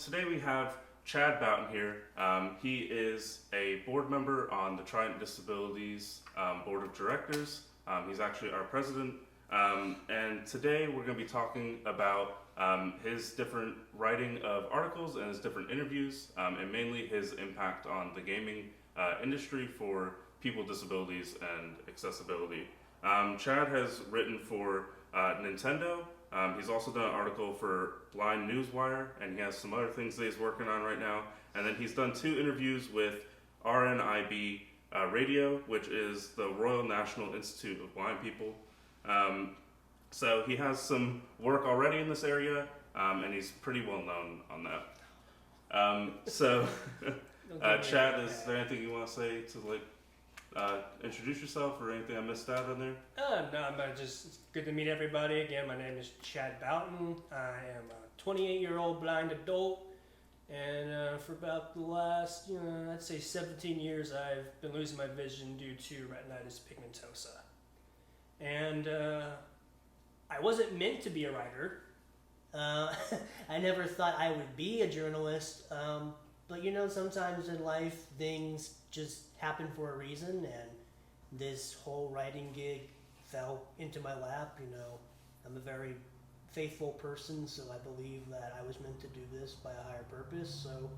today we have Chad Bouton here. He is a board member on the Trident Disabilities Board of Directors. He's actually our president. And today we're going to be talking about his different writing of articles and his different interviews, and mainly his impact on the gaming industry for people with disabilities and accessibility. Chad has written for Nintendo. He's also done an article for Blind Newswire, and he has some other things that he's working on right now. And then he's done 2 interviews with RNIB Radio, which is the Royal National Institute of Blind People. So he has some work already in this area, and he's pretty well known on that. Chad, is there anything you want to say to introduce yourself or anything I missed out on there? No, but it's good to meet everybody. Again, my name is Chad Bouton. I am a 28-year-old blind adult, and for about the last, I'd say 17 years, I've been losing my vision due to retinitis pigmentosa. And I wasn't meant to be a writer. I never thought I would be a journalist, but sometimes in life things just happen for a reason, and this whole writing gig fell into my lap. I'm a very faithful person, so I believe that I was meant to do this by a higher purpose. So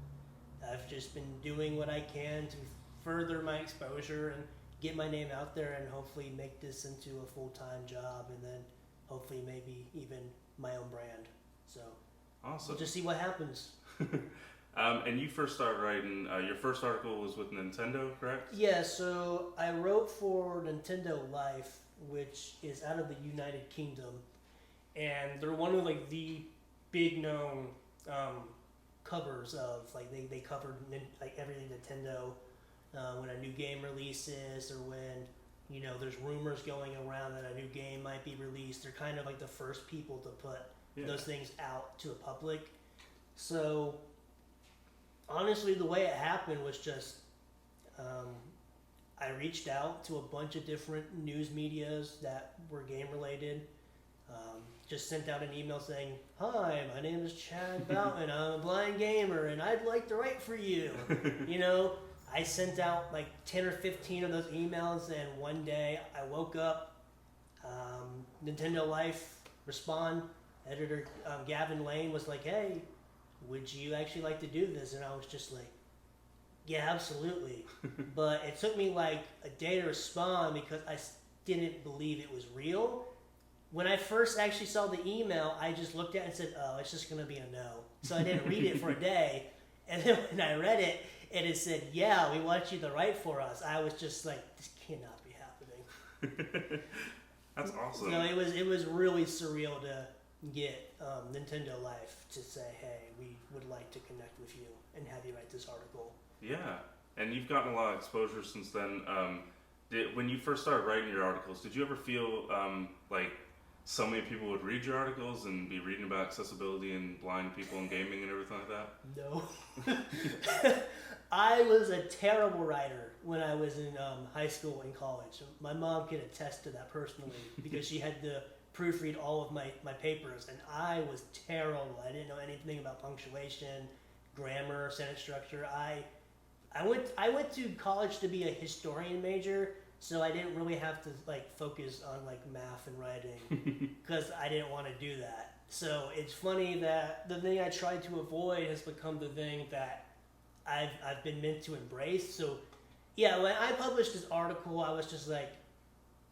I've just been doing what I can to further my exposure and get my name out there, and hopefully make this into a full-time job, and then hopefully maybe even my own brand. So awesome. We'll just see what happens. And you first started writing, your first article was with Nintendo, correct? Yeah, so I wrote for Nintendo Life, which is out of the United Kingdom, and they're one of the big known covers of they covered everything Nintendo. When a new game releases, or when there's rumors going around that a new game might be released, they're kind of like the first people to put those things out to the public. So honestly, the way it happened was just I reached out to a bunch of different news medias that were game related. Just sent out an email saying, "Hi, my name is Chad Bouton. I'm a blind gamer, and I'd like to write for you." I sent out 10 or 15 of those emails, and one day I woke up, Nintendo Life respond, editor Gavin Lane was like, "Hey, would you actually like to do this?" And I was just like, "Yeah, absolutely." But it took me a day to respond because I didn't believe it was real. When I first actually saw the email, I just looked at it and said, "Oh, it's just going to be a no." So I didn't read it for a day. And then when I read it, and it said, "Yeah, we want you to write for us," I was just like, "This cannot be happening." That's awesome. So it was really surreal to get Nintendo Life to say, "Hey, we would like to connect with you and have you write this article." Yeah, and you've gotten a lot of exposure since then. When you first started writing your articles, did you ever feel like so many people would read your articles and be reading about accessibility and blind people and gaming and everything like that? No. I was a terrible writer when I was in high school and college. My mom can attest to that personally because she had to proofread all of my papers, and I was terrible. I didn't know anything about punctuation, grammar, sentence structure. I went to college to be a historian major, so I didn't really have to focus on math and writing because I didn't want to do that. So it's funny that the thing I tried to avoid has become the thing that I've been meant to embrace. So yeah, when I published this article, I was just like,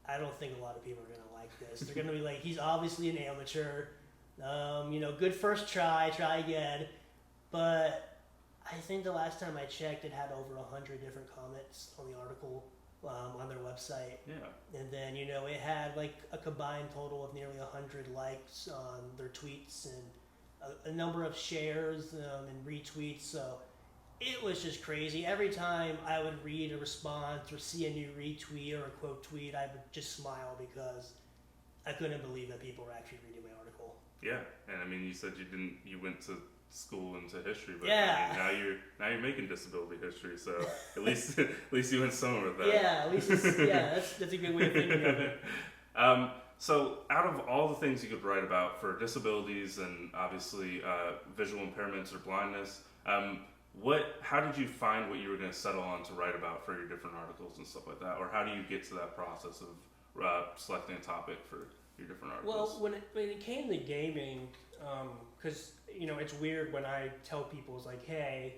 I don't think a lot of people are gonna like this. They're gonna be like, he's obviously an amateur. Good first try again. But I think the last time I checked, it had over 100 different comments on the article on their website. Yeah. And then it had a combined total of nearly 100 likes on their tweets and a number of shares and retweets. So it was just crazy. Every time I would read a response or see a new retweet or a quote tweet, I would just smile because I couldn't believe that people were actually reading my article. Yeah, and I mean, you said you went to school into history, but yeah. I mean, now you're making disability history, so at least you went somewhere with that. Yeah, at least that's a good way of thinking of it. So, out of all the things you could write about for disabilities and obviously visual impairments or blindness, how did you find what you were going to settle on to write about for your different articles and stuff like that, or how do you get to that process of selecting a topic for your different articles? Well, when it came to gaming, because it's weird when I tell people, it's like, hey,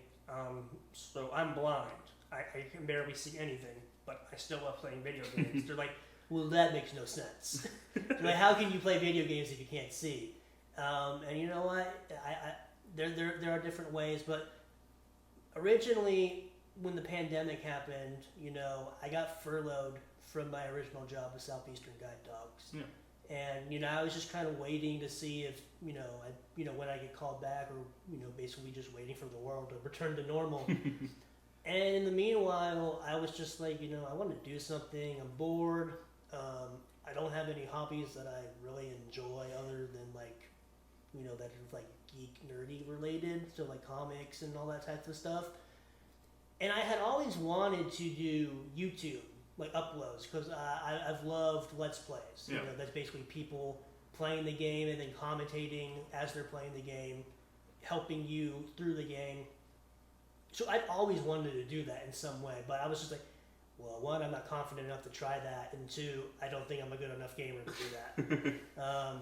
so I'm blind, I can barely see anything, but I still love playing video games. They're like, well, that makes no sense. Like, how can you play video games if you can't see? And you know what? There are different ways, but originally, when the pandemic happened, I got furloughed from my original job with Southeastern Guide Dogs. Yeah. And I was just kind of waiting to see if when I get called back, or basically just waiting for the world to return to normal. And in the meanwhile, I was just like, I want to do something. I'm bored. I don't have any hobbies that I really enjoy other than that are like geek nerdy related, so like comics and all that type of stuff. And I had always wanted to do YouTube, like uploads, because I've loved Let's Plays. Yeah. That's basically people playing the game and then commentating as they're playing the game, helping you through the game. So I've always wanted to do that in some way, but I was just like, well, one, I'm not confident enough to try that, and two, I don't think I'm a good enough gamer to do that.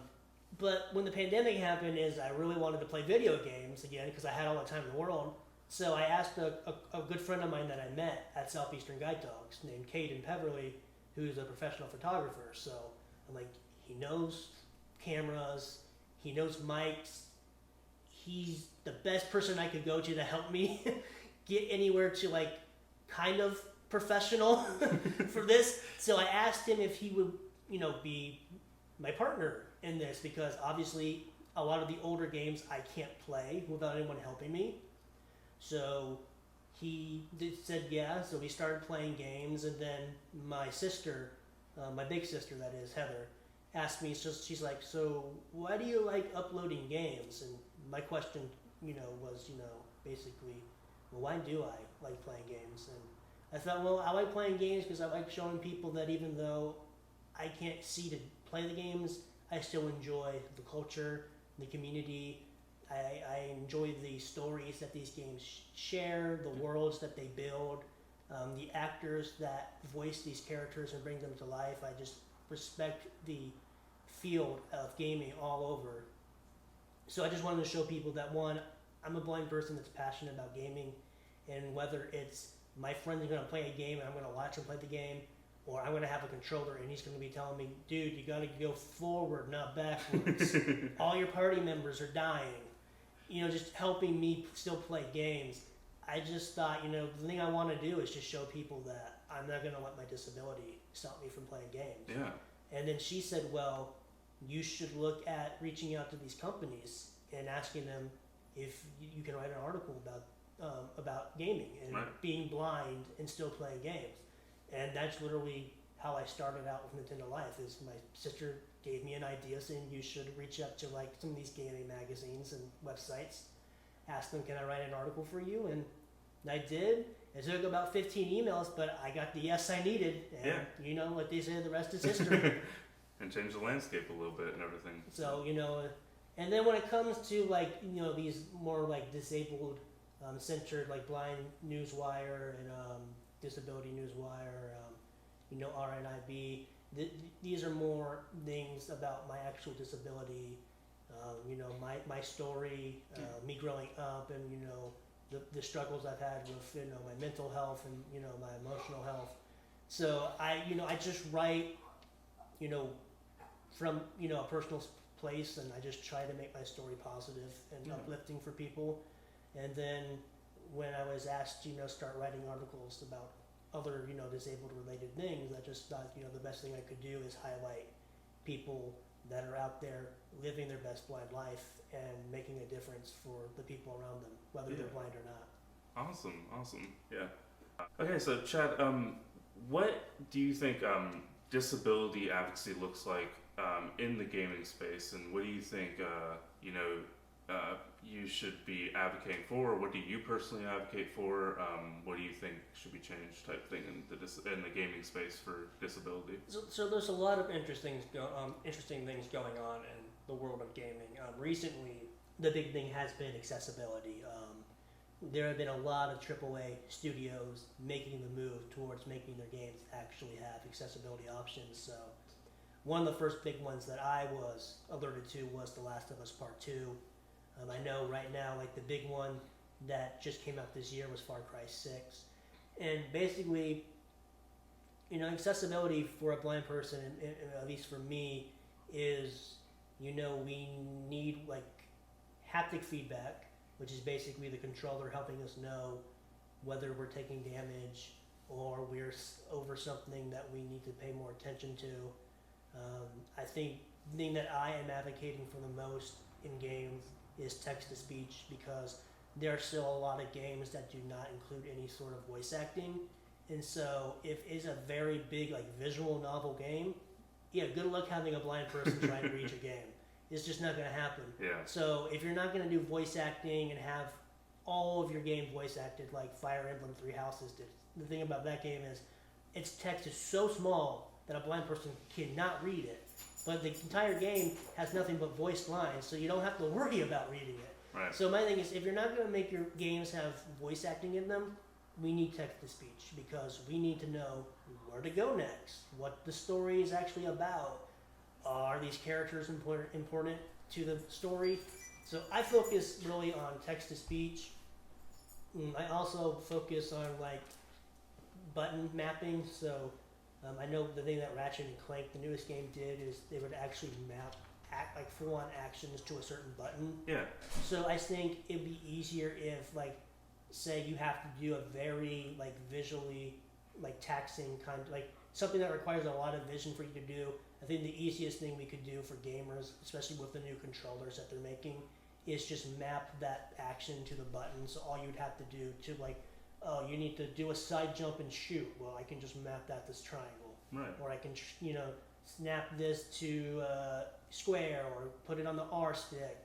But when the pandemic happened, I really wanted to play video games again because I had all the time in the world. So I asked a good friend of mine that I met at Southeastern Guide Dogs named Caden Peverly, who's a professional photographer. So I'm like, he knows cameras, he knows mics, he's the best person I could go to help me get anywhere to like kind of professional for this. So I asked him if he would, be my partner in this, because obviously a lot of the older games I can't play without anyone helping me. So he said yeah, so we started playing games, and then my sister, my big sister that is, Heather, asked me, so she's like, so why do you like uploading games? And my question, was, basically, well, why do I like playing games? And I thought, well, I like playing games because I like showing people that even though I can't see to play the games, I still enjoy the culture, the community. I enjoy the stories that these games share, the worlds that they build, the actors that voice these characters and bring them to life. I just respect the field of gaming all over. So I just wanted to show people that, one, I'm a blind person that's passionate about gaming, and whether it's my friend is going to play a game and I'm going to watch him play the game, or I'm going to have a controller and he's going to be telling me, dude, you got to go forward, not backwards. All your party members are dying. Just helping me still play games. I just thought, the thing I want to do is just show people that I'm not going to let my disability stop me from playing games. Yeah. And then she said, well, you should look at reaching out to these companies and asking them if you can write an article about gaming and right. being blind and still playing games. And that's literally how I started out with Nintendo Life. Is my sister gave me an idea saying you should reach out to like some of these gaming magazines and websites, ask them, can I write an article for you? And I did. It took about 15 emails, but I got the yes I needed. And what they say, the rest is history. And change the landscape a little bit and everything. So, and then when it comes to like, these more like disabled centered, like Blind Newswire and Disability Newswire, RNIB, these are more things about my actual disability, my story, me growing up, and the struggles I've had with my mental health and my emotional health. So I just write from a personal place, and I just try to make my story positive and uplifting for people. And then when I was asked start writing articles about other disabled related things, I just thought the best thing I could do is highlight people that are out there living their best blind life and making a difference for the people around them, whether they're blind or not. Awesome. Yeah. Okay, so Chad, what do you think disability advocacy looks like in the gaming space, and what do you think you should be advocating for? What do you personally advocate for? What do you think should be changed, type thing, in the gaming space for disability? So there's a lot of interesting things going on in the world of gaming. Recently, the big thing has been accessibility. There have been a lot of AAA studios making the move towards making their games actually have accessibility options. So one of the first big ones that I was alerted to was The Last of Us Part 2. I know right now, like the big one that just came out this year was Far Cry 6. And basically, accessibility for a blind person, at least for me, is, we need like haptic feedback, which is basically the controller helping us know whether we're taking damage or we're over something that we need to pay more attention to. I think the thing that I am advocating for the most in games is text-to-speech, because there are still a lot of games that do not include any sort of voice acting. And so if it's a very big, like, visual novel game, good luck having a blind person trying to reach a game. It's just not going to happen. Yeah. So if you're not going to do voice acting and have all of your game voice acted like Fire Emblem Three Houses did, the thing about that game is its text is so small that a blind person cannot read it. But the entire game has nothing but voiced lines, so you don't have to worry about reading it. Right. So my thing is, if you're not going to make your games have voice acting in them, we need text-to-speech, because we need to know where to go next, what the story is actually about. Are these characters important to the story? So I focus really on text-to-speech. I also focus on like button mapping. So I know the thing that Ratchet and Clank, the newest game, did is they would actually map like full-on actions to a certain button. Yeah. So I think it'd be easier if, like, say you have to do a very like visually like taxing kind of like something that requires a lot of vision for you to do. I think the easiest thing we could do for gamers, especially with the new controllers that they're making, is just map that action to the button. So all you'd have to do to, like, oh, you need to do a side jump and shoot. Well, I can just map that to triangle. Right. Or I can, snap this to square, or put it on the R stick.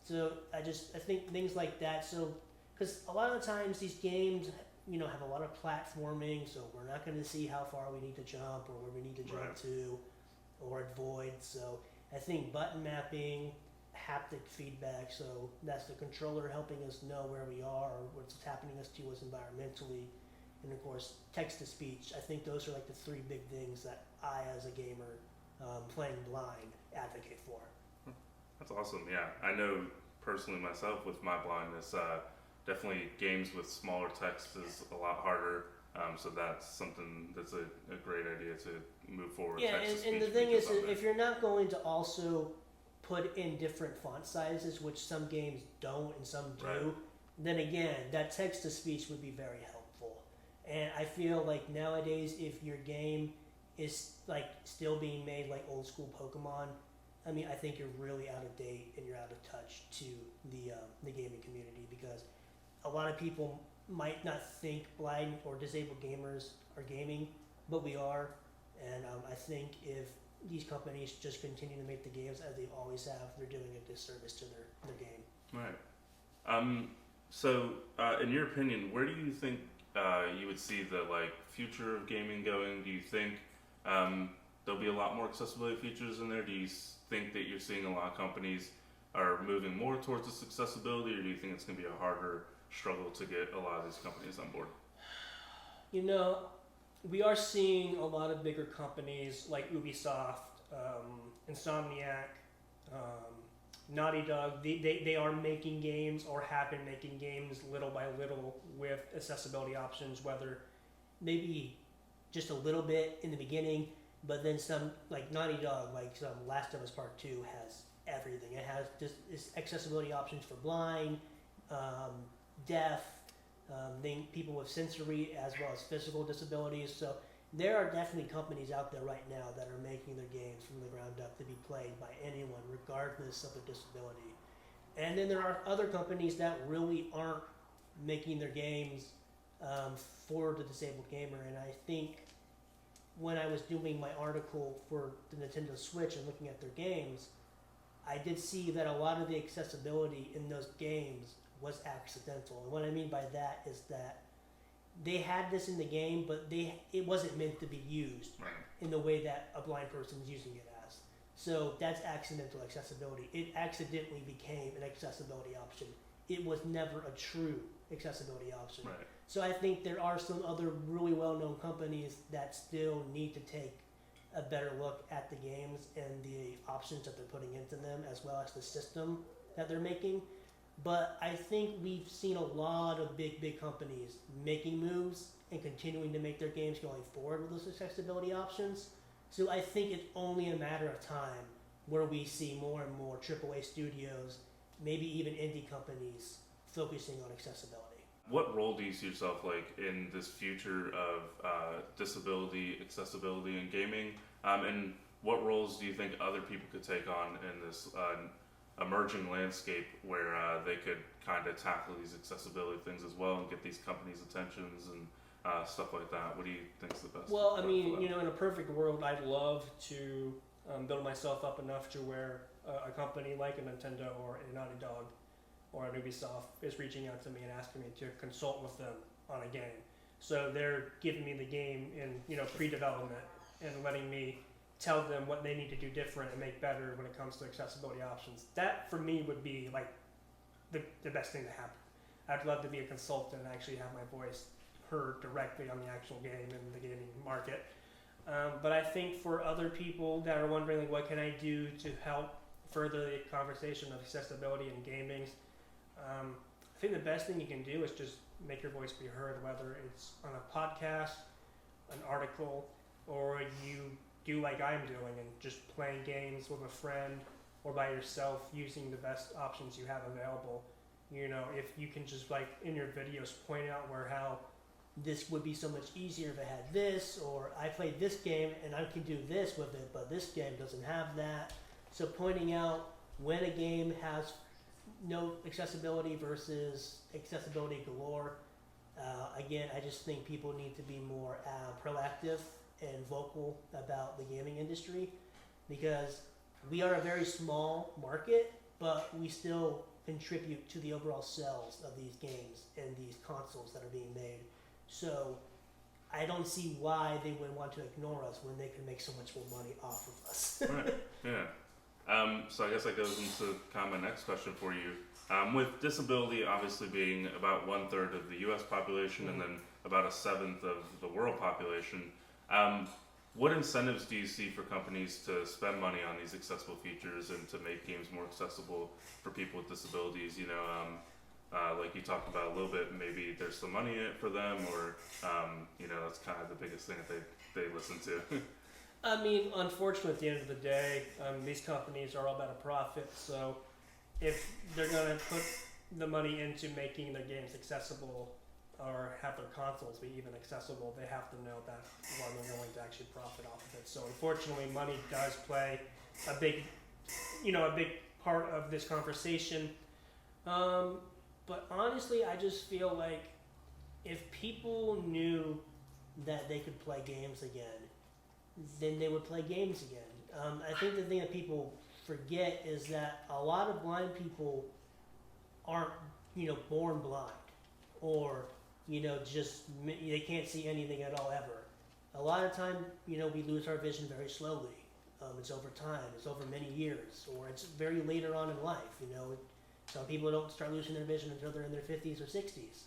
So I think things like that. So, because a lot of the times these games, have a lot of platforming, so we're not going to see how far we need to jump or where we need to jump Right. to, or avoid. So I think button mapping, haptic feedback, so that's the controller helping us know where we are or what's happening to us environmentally, and of course text-to-speech. I think those are like the three big things that I, as a gamer playing blind, advocate for. That's awesome. Yeah, I know personally myself with my blindness, definitely games with smaller text is a lot harder. So that's something that's a great idea to move forward. Yeah, and the thing is, if you're not going to also put in different font sizes, which some games don't and some do, Right. then again, that text-to-speech would be very helpful. And I feel like nowadays, if your game is like still being made like old school Pokemon, I mean, I think you're really out of date and you're out of touch to the gaming community, because a lot of people might not think blind or disabled gamers are gaming, but we are. And I think if these companies just continue to make the games as they always have, they're doing a disservice to their game. Right. So, in your opinion, where do you think you would see the future of gaming going? Do you think there'll be a lot more accessibility features in there? Do you think that you're seeing a lot of companies are moving more towards this accessibility, or do you think it's going to be a harder struggle to get a lot of these companies on board? We are seeing a lot of bigger companies like Ubisoft, Insomniac, Naughty Dog. They are making games, or have been making games little by little with accessibility options, whether maybe just a little bit in the beginning, but then some, like Naughty Dog, like some Last of Us Part 2 has everything. It has just accessibility options for blind, deaf, people with sensory as well as physical disabilities. So there are definitely companies out there right now that are making their games from the ground up to be played by anyone, regardless of their disability. And then there are other companies that really aren't making their games for the disabled gamer. And I think when I was doing my article for the Nintendo Switch and looking at their games, I did see that a lot of the accessibility in those games was accidental. And what I mean by that is that they had this in the game, but it wasn't meant to be used Right. in the way that a blind person is using it as. So that's accidental accessibility. It accidentally became an accessibility option. It was never a true accessibility option. Right. So I think there are some other really well-known companies that still need to take a better look at the games and the options that they're putting into them, as well as the system that they're making. But I think we've seen a lot of big companies making moves and continuing to make their games going forward with those accessibility options. So I think it's only a matter of time where we see more and more AAA studios, maybe even indie companies, focusing on accessibility. What role do you see yourself like in this future of disability, accessibility, and gaming? And what roles do you think other people could take on in this emerging landscape where they could kind of tackle these accessibility things as well and get these companies' attentions and stuff like that? What do you think is the best? Well, I mean, in a perfect world, I'd love to build myself up enough to where a company like a Nintendo or a Naughty Dog or an Ubisoft is reaching out to me and asking me to consult with them on a game. So they're giving me the game in pre-development and letting me tell them what they need to do different and make better when it comes to accessibility options. That for me would be like the best thing to happen. I'd love to be a consultant and actually have my voice heard directly on the actual game and the gaming market. But I think for other people that are wondering like, what can I do to help further the conversation of accessibility in gaming, I think the best thing you can do is just make your voice be heard, whether it's on a podcast, an article, or you do like I'm doing and just playing games with a friend or by yourself using the best options you have available. If you can just like in your videos point out how This would be so much easier if I had this, or I played this game and I can do this with it, but this game doesn't have that. So pointing out when a game has no accessibility versus accessibility galore. Again, I just think people need to be more proactive and vocal about the gaming industry, because we are a very small market, but we still contribute to the overall sales of these games and these consoles that are being made. So I don't see why they would want to ignore us when they can make so much more money off of us. Right. Yeah. So I guess that goes into kind of my next question for you. With disability obviously being about 1/3 of the U.S. population and then about 1/7 of the world population, what incentives do you see for companies to spend money on these accessible features and to make games more accessible for people with disabilities? Like you talked about a little bit, maybe there's some money in it for them, or that's kind of the biggest thing that they listen to. I mean, unfortunately, at the end of the day, these companies are all about a profit. So if they're going to put the money into making their games accessible or have their consoles be even accessible, they have to know that they're going to actually profit off of it. So unfortunately, money does play a big part of this conversation. But honestly, I just feel like if people knew that they could play games again, then they would play games again. I think the thing that people forget is that a lot of blind people aren't, born blind, or just they can't see anything at all ever. A lot of time, we lose our vision very slowly. It's over time. It's over many years, or it's very later on in life. Some people don't start losing their vision until they're in their 50s or 60s.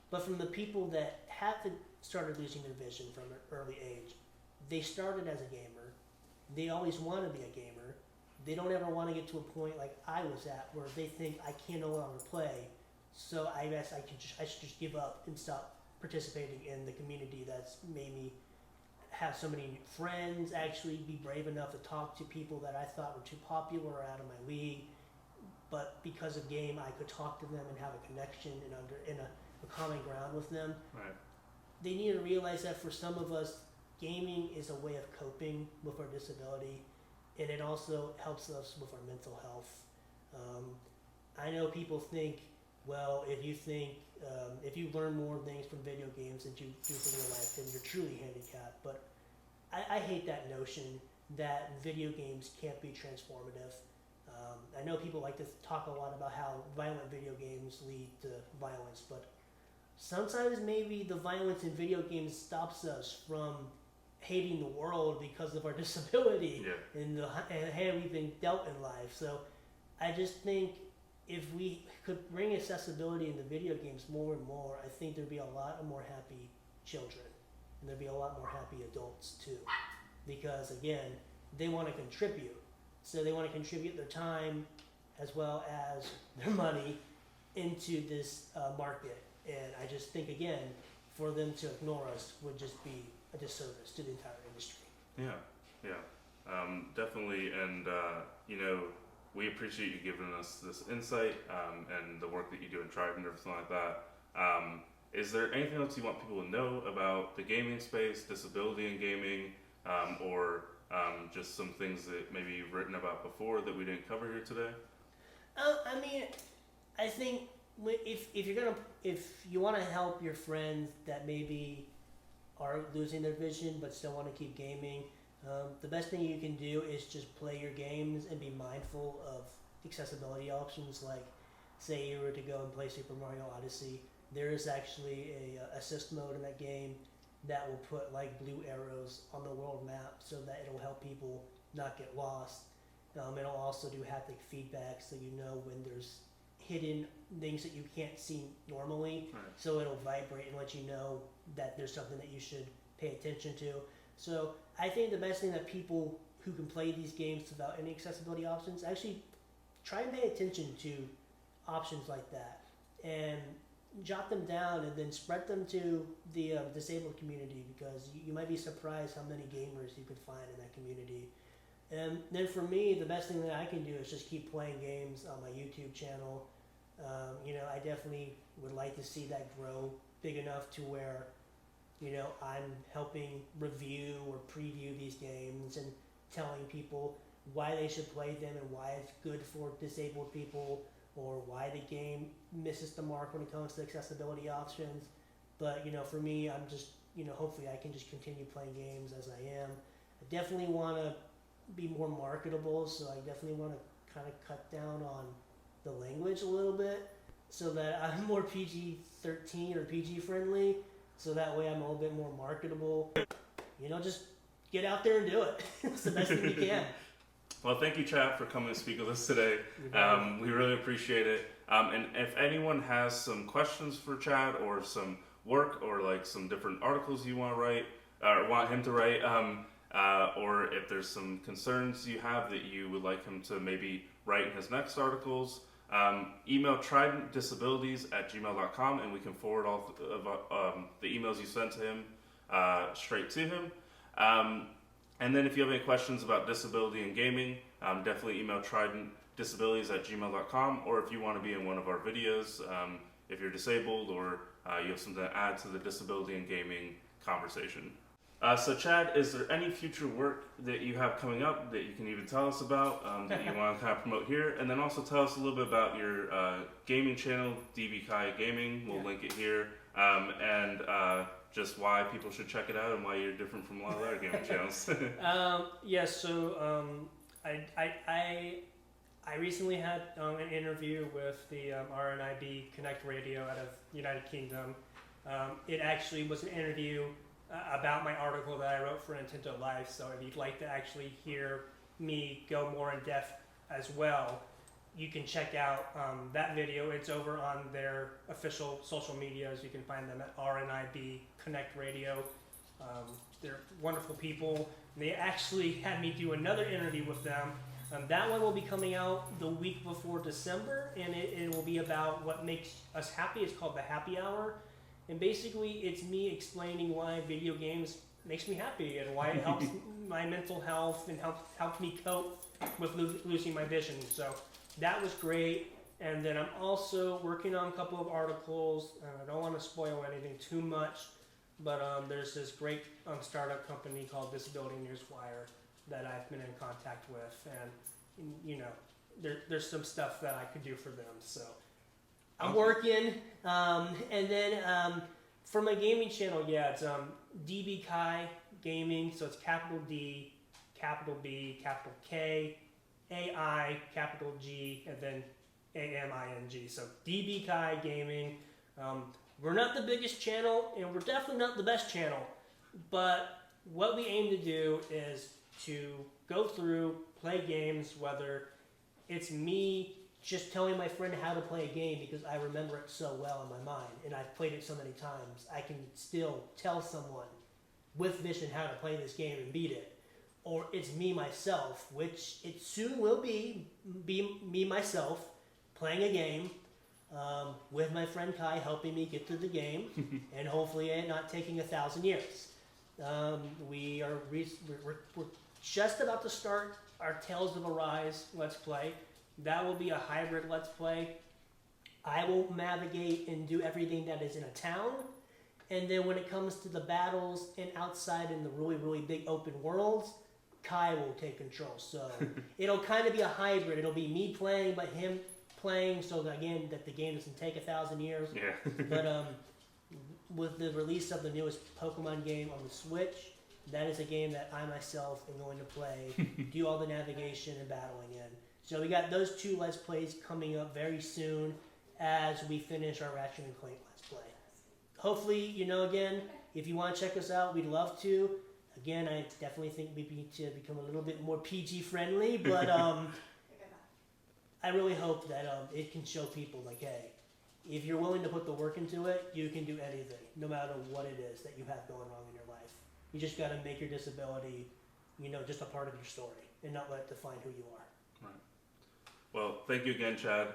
But from the people that haven't started losing their vision from an early age, they started as a gamer. They always want to be a gamer. They don't ever want to get to a point like I was at where they think I can no longer play, so I guess I should just give up and stop participating in the community that's made me have so many friends, actually be brave enough to talk to people that I thought were too popular or out of my league. But because of game, I could talk to them and have a connection and a common ground with them. Right. They need to realize that for some of us, gaming is a way of coping with our disability, and it also helps us with our mental health. I know people think, well, if you learn more things from video games than you do from real life, then you're truly handicapped. But I hate that notion, that video games can't be transformative. I know people like to talk a lot about how violent video games lead to violence, but sometimes maybe the violence in video games stops us from hating the world because of our disability and the hand we've been dealt in life. So I just think if we could bring accessibility into video games more and more, I think there'd be a lot more happy children and there'd be a lot more happy adults too. Because again, they want to contribute. So they want to contribute their time as well as their money into this market. And I just think, again, for them to ignore us would just be a disservice to the entire industry. Definitely. And, we appreciate you giving us this insight and the work that you do in Trident and everything like that. Is there anything else you want people to know about the gaming space, disability in gaming, or just some things that maybe you've written about before that we didn't cover here today? I think if you want to help your friends that maybe are losing their vision but still want to keep gaming, the best thing you can do is just play your games and be mindful of accessibility options. Like, say you were to go and play Super Mario Odyssey, there is actually a assist mode in that game that will put like blue arrows on the world map so that it'll help people not get lost. It'll also do haptic feedback so you know when there's hidden things that you can't see normally. Right. So it'll vibrate and let you know that there's something that you should pay attention to. So I think the best thing that people who can play these games without any accessibility options actually try and pay attention to options like that and jot them down and then spread them to the disabled community, because you might be surprised how many gamers you could find in that community. And then for me, the best thing that I can do is just keep playing games on my YouTube channel. I definitely would like to see that grow big enough to where, I'm helping review or preview these games and telling people why they should play them and why it's good for disabled people, or why the game misses the mark when it comes to accessibility options. But, for me, I'm just, hopefully I can just continue playing games as I am. I definitely want to be more marketable, so I definitely want to kind of cut down on the language a little bit so that I'm more PG-13 or PG friendly, so that way I'm a little bit more marketable. Just get out there and do it. It's the best thing you can. Well, thank you, Chad, for coming to speak with us today. We really appreciate it. And if anyone has some questions for Chad, or some work, or like some different articles you want to write, or want him to write, or if there's some concerns you have that you would like him to maybe write in his next articles, email tridentdisabilities@gmail.com, and we can forward all the emails you sent to him straight to him. And then if you have any questions about disability and gaming, definitely email tridentdisabilities@gmail.com, or if you want to be in one of our videos, if you're disabled or you have something to add to the disability and gaming conversation. So Chad, is there any future work that you have coming up that you can even tell us about, that you want to kind of promote here? And then also tell us a little bit about your gaming channel, DB Kai Gaming. We'll link it here. And just why people should check it out and why you're different from a lot of other gaming channels. I recently had an interview with the RNIB Connect Radio out of United Kingdom. It actually was an interview about my article that I wrote for Nintendo Life, so if you'd like to actually hear me go more in depth as well, you can check out that video. It's over on their official social medias. You can find them at RNIB Connect Radio. They're wonderful people. They actually had me do another interview with them. That one will be coming out the week before December, and it will be about what makes us happy. It's called the Happy Hour. And basically, it's me explaining why video games makes me happy and why it helps my mental health and helps me cope with losing my vision. So that was great. And then I'm also working on a couple of articles. I don't want to spoil anything too much, but there's this great startup company called Disability Newswire that I've been in contact with. And, there's some stuff that I could do for them. So I'm working, and then for my gaming channel, it's DB Kai Gaming, so it's capital D, capital B, capital K, AI, capital G, and then AMING. So DB Kai Gaming. We're not the biggest channel, and we're definitely not the best channel, but what we aim to do is to go through, play games, whether it's me just telling my friend how to play a game because I remember it so well in my mind, and I've played it so many times, I can still tell someone with vision how to play this game and beat it. Or it's me myself, which it soon will be me myself playing a game with my friend Kai helping me get through the game, and hopefully it not taking 1,000 years. We're just about to start our Tales of Arise Let's Play. That will be a hybrid Let's Play. I will navigate and do everything that is in a town, and then when it comes to the battles and outside in the really, really big open worlds, Kai will take control. So it'll kind of be a hybrid. It'll be me playing, but him playing, so again, that the game doesn't take 1,000 years. Yeah. But with the release of the newest Pokemon game on the Switch, that is a game that I myself am going to play, do all the navigation and battling in. So we got those 2 Let's Plays coming up very soon as we finish our Ratchet and Clank Let's Play. Hopefully, again, if you want to check us out, we'd love to. Again, I definitely think we need to become a little bit more PG friendly, but I really hope that it can show people like, hey, if you're willing to put the work into it, you can do anything, no matter what it is that you have going wrong in your life. You just got to make your disability, just a part of your story and not let it define who you are. Right. Well, thank you again, Chad.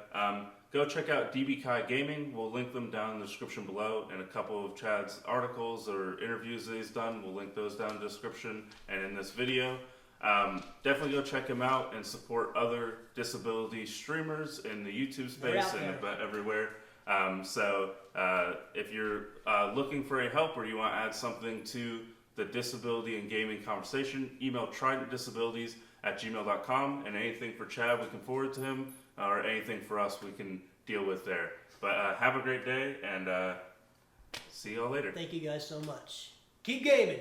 Go check out DB Kai Gaming. We'll link them down in the description below, and a couple of Chad's articles or interviews that he's done. We'll link those down in the description and in this video. Definitely go check him out and support other disability streamers in the YouTube space and everywhere. If you're looking for any help or you want to add something to the disability and gaming conversation, email tridentdisabilities@gmail.com, and anything for Chad we can forward to him, or anything for us we can deal with there. But have a great day, and see y'all later. Thank you guys so much. Keep gaming!